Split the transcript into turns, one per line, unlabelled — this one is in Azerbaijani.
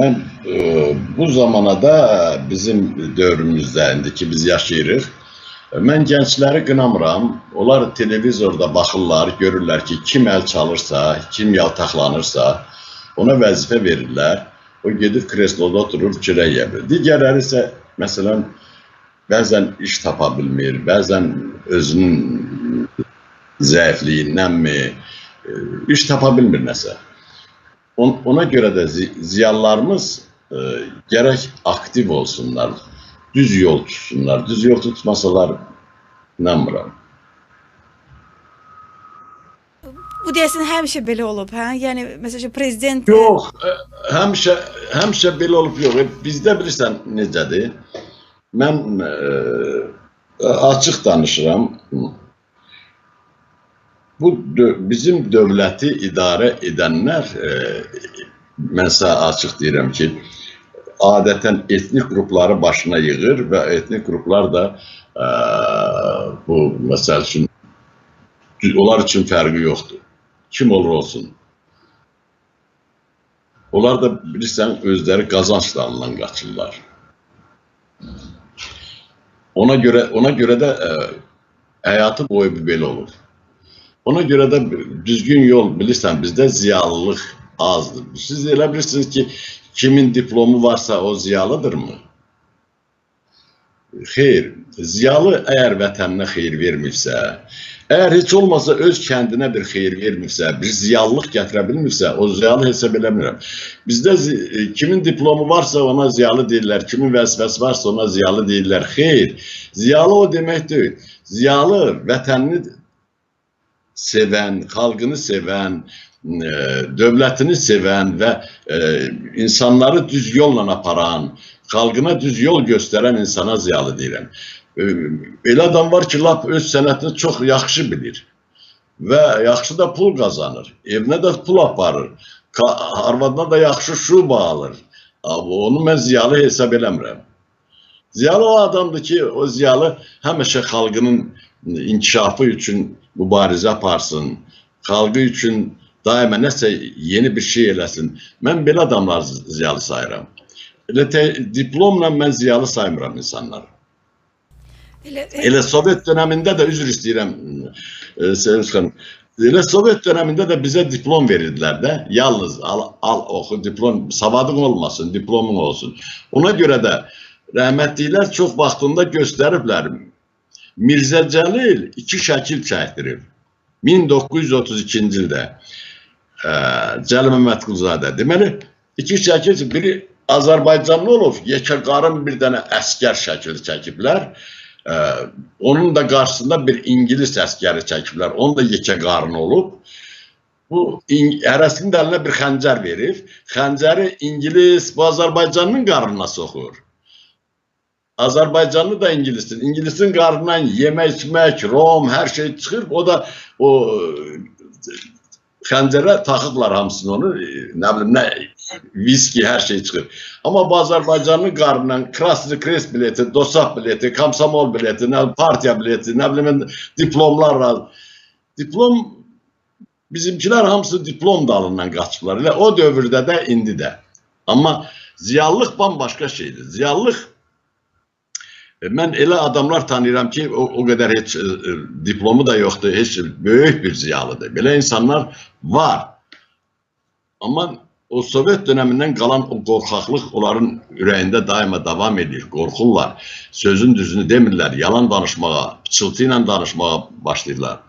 Mən bu zamana da bizim dövrümüzdə indiki biz yaşayırıq. Mən gəncləri qınamıram. Onlar televizorda baxırlar, görürlər ki, kim əl çalırsa, kim yaltaqlanırsa, ona vəzifə verirlər. O gedib kresloda oturur, fikirə yedir. Digərləri isə, məsələn, bəzən iş tapa bilmir, bəzən özünün zəifliyindənmi, iş tapa bilmir nəsə. Ona görə də ziyalılarımız gərək aktiv olsunlar, düz yol tutsunlar. Düz yol tutmasalar, inanmıram.
Bu deyəsən həmişə belə olub, hə? Yəni, məsələn, prezident...
Yox, həmişə belə olub, yox. Bizdə bilirsən necədir? Mən açıq danışıram. Bu bizim dövləti idarə edənlər, mən sənə açıq deyirəm ki, adətən etnik qrupları başına yığır və etnik qruplar da bu, məsəl üçün, onlar üçün fərqi yoxdur. Kim olur olsun. Onlar da bilirsən, özləri qazanc dalından qaçırlar. Ona görə də həyatı boyu belə olur. Ona görə də düzgün yol, bilirsən, bizdə ziyalılıq azdır. Siz elə bilirsiniz ki, kimin diplomu varsa o ziyalıdırmı? Xeyr, ziyalı əgər vətəninə xeyir vermirsə, əgər heç olmasa öz kəndinə bir xeyir vermirsə, bir ziyalılıq gətirə bilmirsə, o ziyalı hesab eləmirəm. Bizdə kimin diplomu varsa ona ziyalı deyirlər, kimin vəzifəsi varsa ona ziyalı deyirlər. Xeyr, ziyalı o demək deyil. Ziyalı vətənini sevən, xalqını sevən, dövlətini sevən və insanları düz yolla aparan, xalqına düz yol göstərən insana ziyalı deyirəm. Elə adam var ki, lap öz sənətini çox yaxşı bilir və yaxşı da pul qazanır, evinə də pul aparır, arvadına da yaxşı şuba alır. Onu mən ziyalı hesab eləmirəm. Ziyalı o adamdır ki, o ziyalı həmişə xalqının inkişafı üçün mübarizə aparsın, xalqı üçün daima nəsə yeni bir şey eləsin. Mən belə adamlar ziyalı sayıram. Diplomla mən ziyalı saymıram insanları. Elə Sovet dönəmində də, üzr istəyirəm, Sevuz xanım, elə Sovet dönəmində də bizə diplom verirdilər də, yalnız al oxu, diplom, savadın olmasın, diplomun olsun. Ona görə də rəhmətliklər çox vaxtında göstəriblər. Mirzə Cəlil 2 şəkil çəkdirib. 1932-ci ildə Cəlil Məmmədquluzadə. Deməli, 2 şəkil, biri Azərbaycanlı olub, yekəqarın bir dənə əskər şəkili çəkiblər. Onun da qarşısında bir İngilis əskəri çəkiblər. Onun da yekəqarın olub. Bu, hərəsinin də əlinə bir xəncər verir. Xəncəri İngilis bu Azərbaycanın qarnına soxur. Azərbaycanlı da İngilisin. İngilisin qarnından yemək, içmək, rom, hər şey çıxır. O da o xəncərə taxıblar hamısını onu. Nə bilim, viski, hər şey çıxır. Amma bu Azərbaycanlı qarnından Krasny Krest bileti, Dosaq bileti, Komsomol bileti, partiya bileti, nə bilim, diplomlar. Diplom, bizimkilər hamısı diplom dalından qaçıblar. Elə o dövrdə də, indi də. Amma ziyallıq bambaşqa şeydir. Ziyallıq, mən elə adamlar tanıyıram ki, o qədər heç diplomu da yoxdur, heç böyük bir ziyalıdır. Belə insanlar var. Amma o Sovet dönəmindən qalan o qorxaqlıq onların ürəyində daima davam edir, qorxurlar. Sözün düzünü demirlər, yalan danışmağa, pıçıltı ilə danışmağa başlayırlar.